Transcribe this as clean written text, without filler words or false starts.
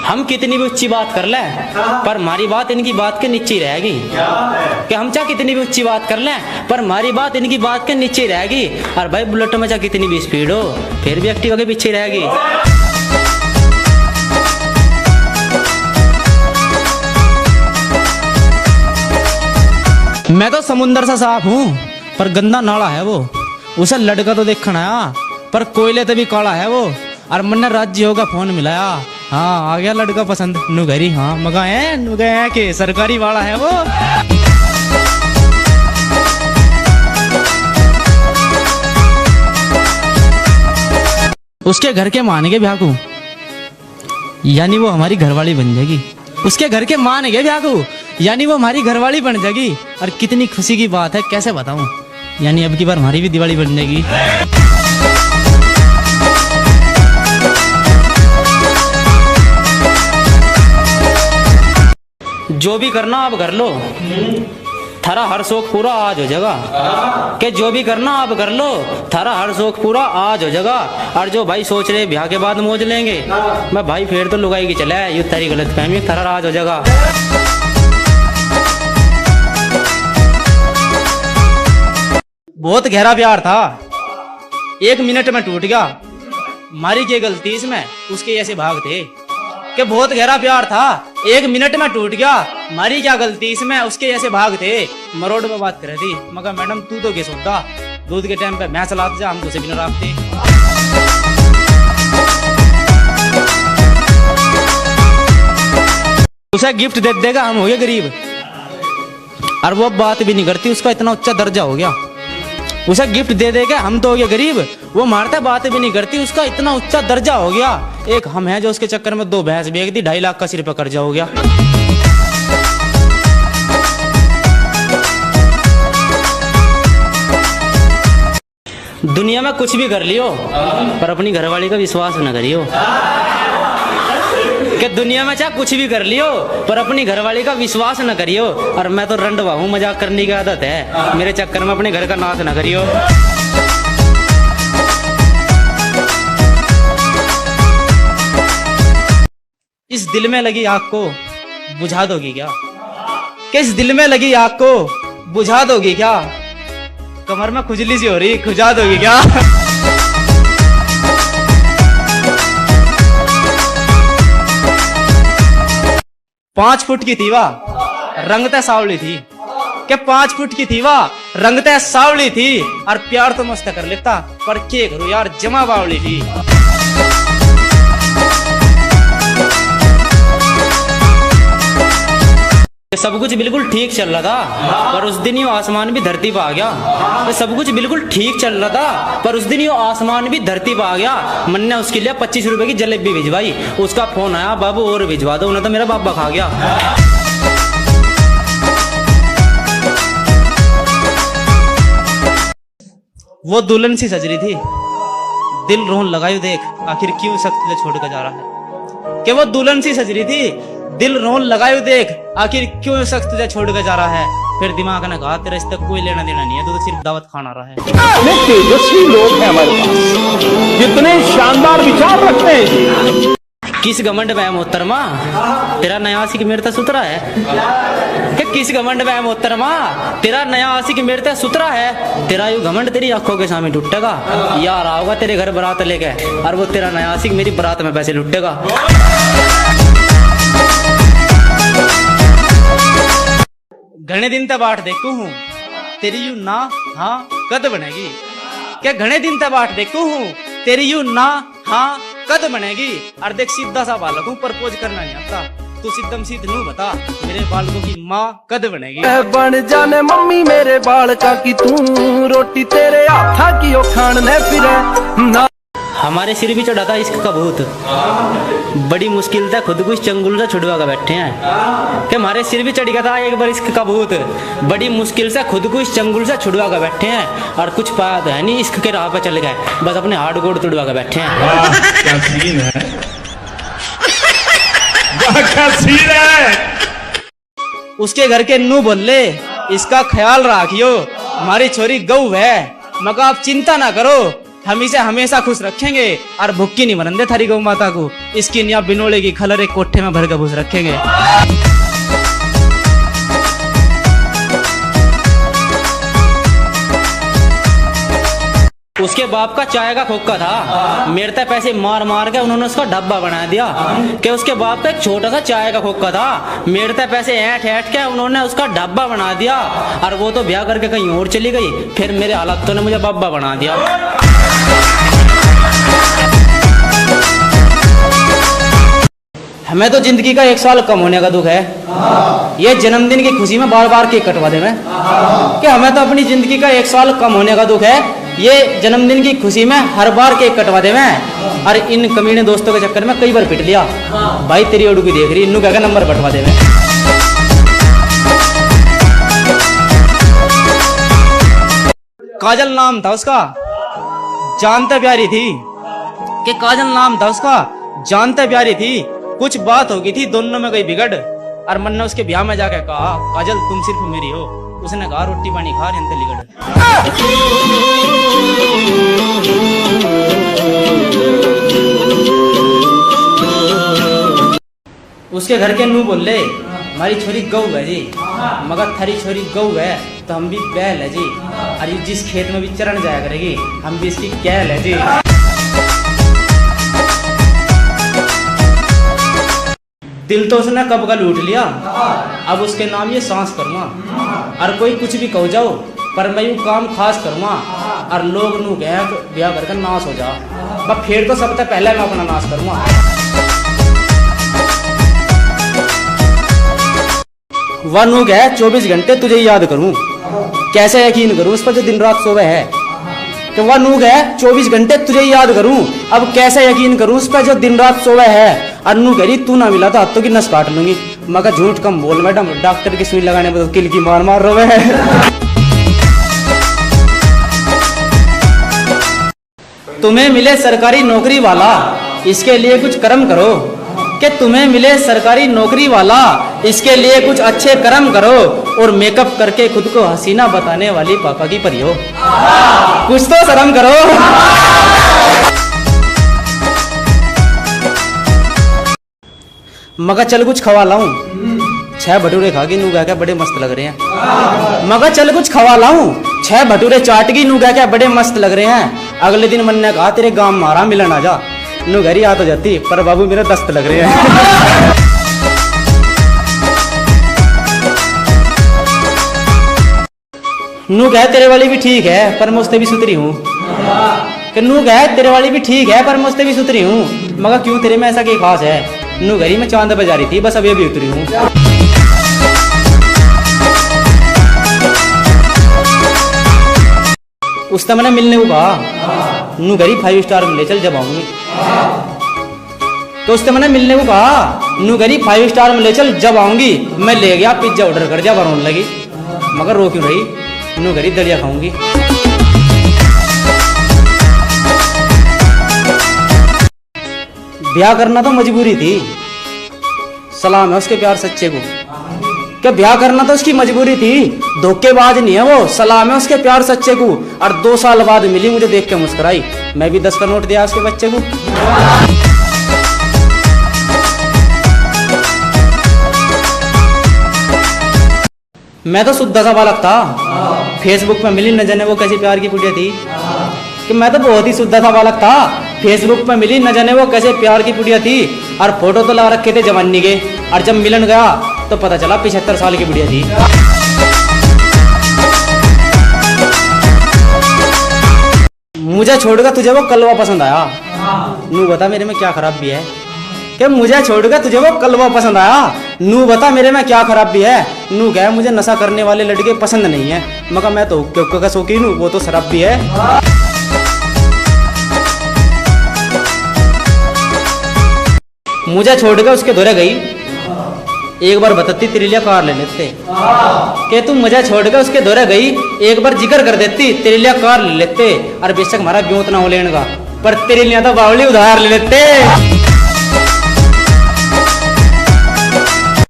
हम कितनी भी ऊंची बात कर लें पर हमारी बात इनकी बात के नीचे रहेगी। कि हम चाहे कितनी भी ऊंची बात कर लें पर हमारी बात इनकी बात के नीचे रहेगी। और भाई बुलेट में चाहे कितनी भी स्पीड हो फिर भी एक्टिवा के पीछे रहेगी। मैं तो समुंदर सा साफ हूँ पर गंदा नाला है वो। उसे लड़का तो देखना आया पर कोयले तो भी काला है वो। और मैंने राज्य होगा फोन मिलाया, हाँ आ गया लड़का पसंद नुगरी। हाँ नुगाए के सरकारी वाला है वो। उसके घर के मान के ब्याह को यानी वो हमारी घरवाली बन जाएगी। उसके घर के मान के ब्याह को यानी वो हमारी घरवाली बन जाएगी। और कितनी खुशी की बात है कैसे बताऊं, यानी अब की बार हमारी भी दिवाली बन जाएगी। जो भी करना आप कर लो, थारा हर शौक पूरा आज हो जाएगा। कि जो भी करना आप कर लो, थारा हर शौक पूरा आज हो जाएगा। और जो भाई सोच रहे ब्याह के बाद मौज लेंगे, मैं भाई फिर तो लुगाई की चले ये तारी गलत फहमी, थारा आज हो जाएगा। बहुत गहरा प्यार था, 1 मिनट में टूट गया। मारी की गलती इसमें उसके ऐसे भाग थे। कि बहुत गहरा प्यार था, 1 मिनट में टूट गया। मारी क्या गलती इसमें उसके ऐसे भाग थे। मरोड़ में बात कर रही थी, मगर मैडम तू तो कैसे होता दूध के टाइम पे मैं चलाते जा, हम तो से बिना राखते। उसे गिफ्ट दे देगा, हम हो गए गरीब। और वो बात भी नहीं करती, उसका इतना उच्चा दर्जा हो गया। उसे गिफ्ट दे देगा, हम तो हो गए गरीब। वो मारता बात भी नहीं करती, उसका इतना उच्चा दर्जा हो गया। एक हम हैं जो उसके चक्कर में 2 भैंस बेच दी, 2.5 लाख का सिर पे कर्जा हो गया। दुनिया में कुछ भी कर लियो पर अपनी घरवाली का विश्वास न करियो। कि दुनिया में चाहे कुछ भी कर लियो पर अपनी घरवाली का विश्वास न करियो। और मैं तो रंडवा हूँ, मजाक करने की आदत है, मेरे चक्कर में अपने घर का नाश न करियो। इस दिल में लगी आग को बुझा दोगी क्या? किस दिल में लगी आग को बुझा दोगी क्या? कमर में खुजली सी हो रही, खुजा दोगी क्या? 5 फुट की थी वाह, रंगते सावली थी। क्या 5 फुट की थी वाह, रंगते सावली थी। और प्यार तो मस्त कर लेता पर क्या करूं यार, जमा बावली थी। सब कुछ बिल्कुल ठीक चल रहा था पर उस दिन यो आसमान भी धरती पर आ गया। सब कुछ बिल्कुल ठीक चल रहा था पर उस दिन यो आसमान भी धरती पर आ गया। मन ने उसके लिए 25 रुपए की जलेबी भिजवाई। उसका फोन आया, बाबू और भिजवा दो, उन्हें तो मेरा बाबा खा गया। वो दुल्हन सी सज रही थी, दिल रोन लगायो देख आखिर क्यों सख्त से छोड़ कर जा रहा है। कि वो दुल्हन सी सज रही थी, दिल रोन लगायो देख आखिर क्यों सख्त से छोड़ कर जा रहा है। फिर दिमाग ने कहा तेरा इससे कोई लेना देना नहीं है, तो सिर्फ दावत खाना रहा है। कितने तेजस्वी लोग हैं हमारे पास, कितने शानदार विचार रखते हैं। किस घमंड में है मोहतरमा, तेरा नया आशिक मेरे तक सुतरा है। कि किस घमंड में है मोहतरमा, तेरा नया आशिक मेरे तक सुतरा है। तेरा यू घमंड तेरी आंखों के सामने टूटेगा। यार आओगा तेरे घर बारात लेके और वो तेरा नया आशिक मेरी बारात में पैसे लुटेगा। घने दिन तक बाट देखू हूँ तेरी यू ना हाँ कद बनेगी। क्या घने दिन तक बाट देखू हूँ तेरी यू ना हाँ कद बनेगी। और देख सीधा सा बालक हूँ, प्रपोज करना नहीं आता, तू सिद्धम सीध नू बता मेरे बालकों की माँ कद बनेगी। बन जाने मम्मी मेरे बालका की, तू रोटी तेरे हाथा की ओ खाने फिरे ना। हमारे सिर भी चढ़ा था इश्क का भूत, बड़ी मुश्किल से खुद को इस चंगुल से छुड़वा कर बैठे हैं। कि हमारे सिर भी चढ़ गया था एक बार इश्क का भूत, बड़ी मुश्किल से खुद को इस चंगुल से छुड़वा कर बैठे हैं। और कुछ पाया तो है नहीं, इश्क के राह पे चल गए, बस अपने हार्ड गोड़ तुड़वा कर बैठे हैं। क्या सीन है, क्या सीन है। उसके घर के नू बोले इसका ख्याल रखियो, हमारी छोरी गऊ है, मगर आप चिंता ना करो, हम इसे हमेशा खुश रखेंगे और भुक्की नहीं बनने थारी गौ माता को। इसकी निया बिनोले की खलर एक कोठे में भर के भूस रखेंगे। उसके बाप का चाय का खोखा था, मेरे तक पैसे मार मार के उन्होंने उसका डब्बा बना दिया। कि उसके बाप का एक छोटा सा चाय का खोखा था, मेरे तक पैसे ऐंठ ऐंठ के उन्होंने उसका डब्बा बना दिया। और वो तो ब्याह करके कहीं और चली गई, फिर मेरे हालातों ने मुझे बब्बा बना दिया। हमें तो जिंदगी का 1 साल कम होने का दुख है। ये जन्मदिन की खुशी में बार बार केक कटवा दे मैं, कि हमें तो अपनी जिंदगी का 1 साल कम होने का दुख है। ये जन्मदिन की खुशी में हर बार केक कटवा दे मैं। और इन कमीने दोस्तों के चक्कर में कई बार पिट लिया। भाई तेरी ओडू की देख रही, इन्नू क्या नंबर बटवा दे मैं। काजल नाम था उसका, जानते प्यारी थी। कि काजल नाम था उसका, जानते प्यारी थी। कुछ बात हो गई थी, दोनों में गई बिगड़। और मन ने उसके ब्याह में जाके कहा, काजल तुम सिर्फ मेरी हो। उसने कहा रोटी पानी खा रहे लिगड़। उसके घर के नू बोले, हमारी छोरी गौ है जी, मगर थारी छोरी गौ है तो हम भी बैल है जी। और ये जिस खेत में भी चरण जाया करेगी, हम भी इसकी कैल है जी। दिल तो उसने कब का लूट लिया, अब उसके नाम ये सांस करूँगा। और कोई कुछ भी कहो जाओ, पर मैं यूँ काम खास करूँगा। और लोग नू गए ब्याह करके नाश हो जा, बस फिर तो सबसे पहले मैं अपना नाश करूँगा। वह नू गए 24 घंटे तुझे याद करूँ, कैसे यकीन करूँ उस पर जो दिन रात सोवे है। कि वह नू गए 24 घंटे तुझे याद करूं, अब कैसे यकीन करूं उस पर जो दिन रात सोवे है। अन्नू कह रही तू ना मिला तो हाथों की नस काट लूंगी। मगर झूठ कम बोल मैडम, डॉक्टर की सुई लगाने में तो किल की मार मार रोवे है। तुम्हें मिले सरकारी नौकरी वाला, इसके लिए कुछ कर्म करो। कि तुम्हें मिले सरकारी नौकरी वाला, इसके लिए कुछ अच्छे कर्म करो। और मेकअप करके खुद को हसीना बताने वाली पापा की परी हो, कुछ तो शर्म करो। मगर चल कुछ खवा लाऊं, 6 भटूरे खा के नू गा क्या बड़े मस्त लग रहे हैं। मगर चल कुछ खवा लाऊं, 6 भटूरे चाट की नू गा क्या बड़े मस्त लग रहे हैं। अगले दिन मन ने कहा तेरे गांव मारा मिलन आ जा। नू घर ही आ तो जाती, पर बाबू मेरे दस्त लग रहे हैं। नू कहे तेरे वाली भी ठीक है, पर मैं उससे भी सुतरी हूँ। कि नू कहे तेरे वाली भी ठीक है, पर मैं उससे भी सुतरी हूँ। मगर क्यों तेरे में ऐसा क्या खास है। नू घरी में चांद बजा रही थी, बस अब ये भी उतरी हूँ। उस मैंने मिलने को कहा, नू घरी 5 स्टार में ले चल जब आऊंगी। तो उससे मैंने मिलने को कहा, नू घरी 5 स्टार में ले चल जब आऊंगी। मैं ले गया, पिज्जा ऑर्डर कर दिया, बरोन लगी। मगर रो क्यों रही, नू घरी दलिया खाऊंगी। ब्याह करना तो मजबूरी थी, सलाम है उसके प्यार सच्चे को। क्या ब्याह करना तो उसकी मजबूरी थी, धोखेबाज नहीं है वो, सलाम है उसके प्यार सच्चे को। और 2 साल बाद मिली, मुझे देख के मुस्कुराई, मैं भी 10 का नोट दिया उसके बच्चे को। मैं तो शुद्ध सा बालक था, फेसबुक पे मिली, न जाने वो कैसी प्यार की पुड़िया थी। कि मैं तो बहुत ही शुद्ध सा बालक था, फेसबुक पे मिली, न जाने वो कैसे प्यार की पुड़िया थी। और फोटो तो लगा रखे थे जवानी के, और जब मिलन गया तो पता चला 75 साल की बुढ़िया थी। मुझे छोड़कर तुझे वो कलवा पसंद आया। नू बता मेरे में क्या खराबी है। कि मुझे छोड़कर तुझे वो कलवा पसंद आया, नू बता मेरे में क्या खराबी है। नू कहे मुझे नशा करने वाले लड़के पसंद नहीं है, मगर मैं तो हुक्के का शौकीन हूँ, वो तो शराब भी है। मुझे छोड़कर उसके धोरे गई, एक बार बताती तेरे लिए कार ले लेते। कि तू मुझे छोड़कर उसके धोरे गई, एक बार जिक्र कर देती तेरे लिए कार ले लेते। और बेशक हमारा ब्योत ना हो लेने का, पर तेरे लिए तो बावली उधार ले लेते।